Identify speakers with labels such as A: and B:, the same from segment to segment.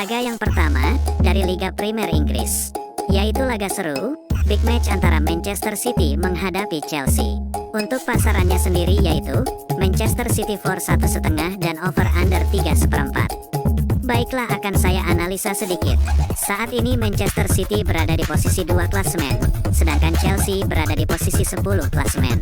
A: Laga yang pertama dari Liga Premier Inggris, yaitu laga seru, big match antara Manchester City menghadapi Chelsea. Untuk pasarannya sendiri yaitu Manchester City for 1,5 dan over under 3/4. Baiklah, akan saya analisa sedikit. Saat ini Manchester City berada di posisi 2 klasemen, sedangkan Chelsea berada di posisi 10 klasemen.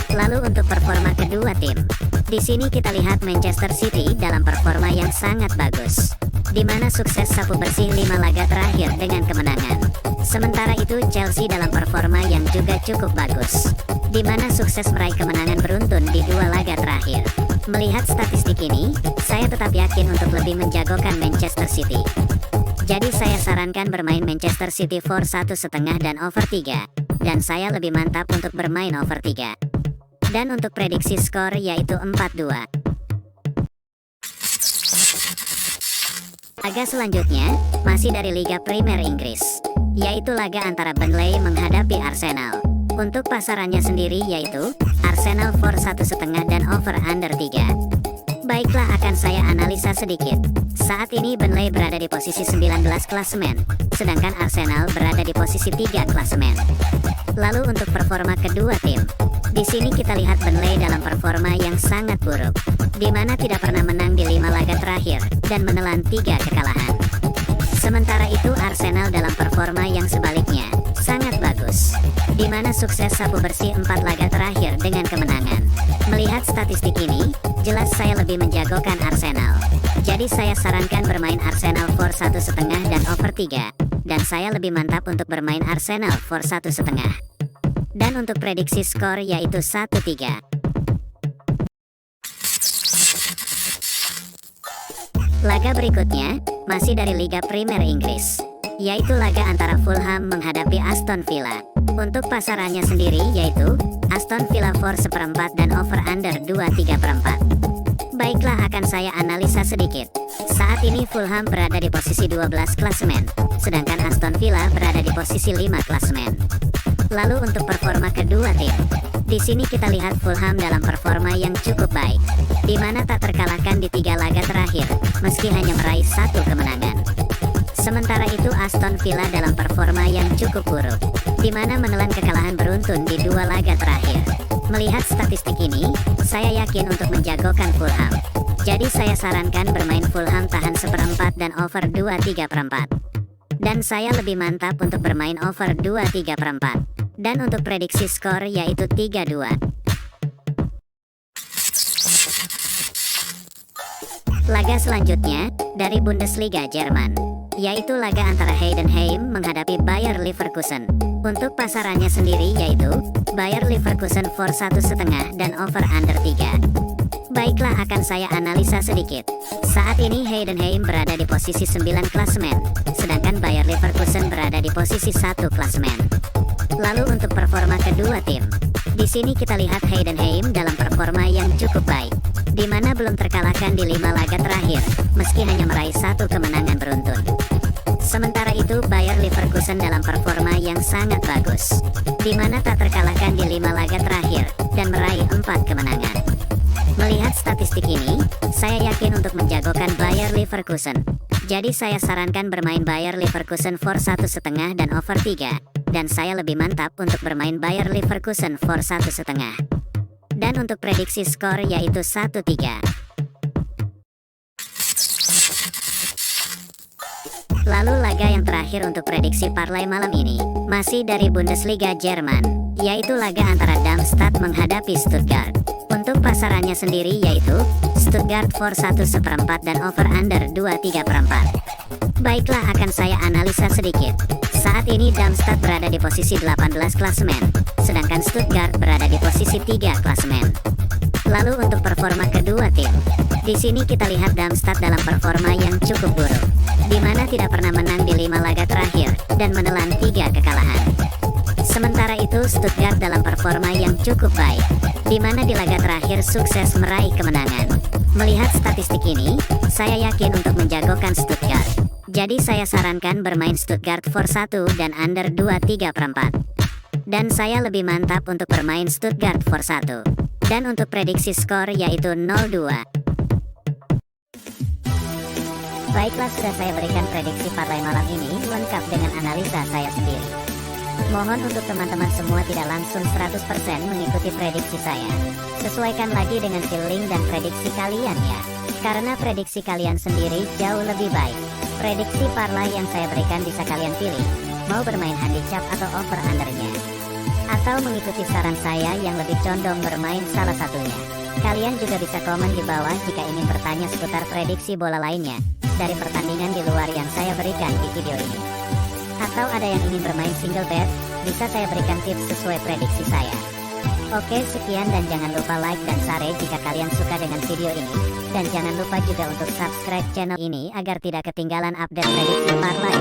A: Lalu untuk performa kedua tim, di sini kita lihat Manchester City dalam performa yang sangat bagus, di mana sukses sapu bersih 5 laga terakhir dengan kemenangan. Sementara itu Chelsea dalam performa yang juga cukup bagus, di mana sukses meraih kemenangan beruntun di 2 laga terakhir. Melihat statistik ini, saya tetap yakin untuk lebih menjagokan Manchester City. Jadi saya sarankan bermain Manchester City for 1,5 dan over 3, dan saya lebih mantap untuk bermain over 3. Dan untuk prediksi skor yaitu 4-2. Laga selanjutnya masih dari Liga Premier Inggris, yaitu laga antara Burnley menghadapi Arsenal. Untuk pasarannya sendiri yaitu Arsenal for 1,5 dan over under 3. Baiklah, akan saya analisa sedikit. Saat ini Burnley berada di posisi 19 klasemen, sedangkan Arsenal berada di posisi 3 klasemen. Lalu untuk performa kedua tim, di sini kita lihat Burnley dalam performa yang sangat buruk, di mana tidak pernah menang di 5 laga terakhir dan menelan 3 kekalahan. Sementara itu Arsenal dalam performa yang sebaliknya, sangat bagus, di mana sukses sapu bersih 4 laga terakhir dengan kemenangan. Melihat statistik ini, jelas saya lebih menjagokan Arsenal. Jadi saya sarankan bermain Arsenal for 1,5 dan over 3, dan saya lebih mantap untuk bermain Arsenal for 1,5. Dan untuk prediksi skor yaitu 1-3. Laga berikutnya masih dari Liga Premier Inggris, yaitu laga antara Fulham menghadapi Aston Villa. Untuk pasarannya sendiri yaitu Aston Villa for 1/4 dan over under 2/3. Baiklah, akan saya analisa sedikit. Saat ini Fulham berada di posisi 12 klasemen, sedangkan Aston Villa berada di posisi 5 klasemen. Lalu untuk performa kedua tim, di sini kita lihat Fulham dalam performa yang cukup baik, di mana tak terkalahkan di 3 laga terakhir, meski hanya meraih 1 kemenangan. Sementara itu Aston Villa dalam performa yang cukup buruk, di mana menelan kekalahan beruntun di 2 laga terakhir. Melihat statistik ini, saya yakin untuk menjagokan Fulham. Jadi saya sarankan bermain Fulham tahan 1/4 dan over 2/3. Dan saya lebih mantap untuk bermain over 2/3. Dan untuk prediksi skor yaitu 3-2. Laga selanjutnya dari Bundesliga Jerman, yaitu laga antara Heidenheim menghadapi Bayer Leverkusen. Untuk pasarannya sendiri yaitu Bayer Leverkusen for 1,5 dan over under 3. Baiklah, akan saya analisa sedikit. Saat ini Heidenheim berada di posisi 9 klasemen, sedangkan Bayer Leverkusen berada di posisi 1 klasemen. Lalu untuk performa kedua tim, di sini kita lihat Heidenheim dalam performa yang cukup baik, di mana belum terkalahkan di 5 laga terakhir, meski hanya meraih 1 kemenangan beruntun. Sementara itu Bayer Leverkusen dalam performa yang sangat bagus, di mana tak terkalahkan di 5 laga terakhir dan meraih 4 kemenangan. Melihat statistik ini, saya yakin untuk menjagokan Bayer Leverkusen. Jadi saya sarankan bermain Bayer Leverkusen for 1,5 dan over 3, dan saya lebih mantap untuk bermain Bayer Leverkusen for 1,5. Dan untuk prediksi skor yaitu 1-3. Lalu laga yang terakhir untuk prediksi parlay malam ini, masih dari Bundesliga Jerman, yaitu laga antara Darmstadt menghadapi Stuttgart. Untuk pasarannya sendiri yaitu Stuttgart for 1/4 dan over under 2/3. Baiklah, akan saya analisa sedikit. Saat ini Darmstadt berada di posisi 18 klasemen, sedangkan Stuttgart berada di posisi 3 klasemen. Lalu untuk performa kedua tim, di sini kita lihat Darmstadt dalam performa yang cukup buruk, di mana tidak pernah menang di 5 laga terakhir dan menelan 3 kekalahan. Sementara itu Stuttgart dalam performa yang cukup baik, di mana di laga terakhir sukses meraih kemenangan. Melihat statistik ini, saya yakin untuk menjagokan Stuttgart. Jadi saya sarankan bermain Stuttgart for 1 dan under 2/3. Dan saya lebih mantap untuk bermain Stuttgart for 1. Dan untuk prediksi skor yaitu 0-2. Baiklah, sudah saya berikan prediksi parlay malam ini lengkap dengan analisa saya sendiri. Mohon untuk teman-teman semua tidak langsung 100% mengikuti prediksi saya. Sesuaikan lagi dengan feeling dan prediksi kalian ya. Karena prediksi kalian sendiri jauh lebih baik. Prediksi parlay yang saya berikan bisa kalian pilih, mau bermain handicap atau over undernya, atau mengikuti saran saya yang lebih condong bermain salah satunya. Kalian juga bisa komen di bawah jika ingin bertanya seputar prediksi bola lainnya dari pertandingan di luar yang saya berikan di video ini. Atau ada yang ingin bermain single bet, bisa saya berikan tips sesuai prediksi saya. Oke, sekian dan jangan lupa like dan share jika kalian suka dengan video ini. Dan jangan lupa juga untuk subscribe channel ini agar tidak ketinggalan update prediksi parlay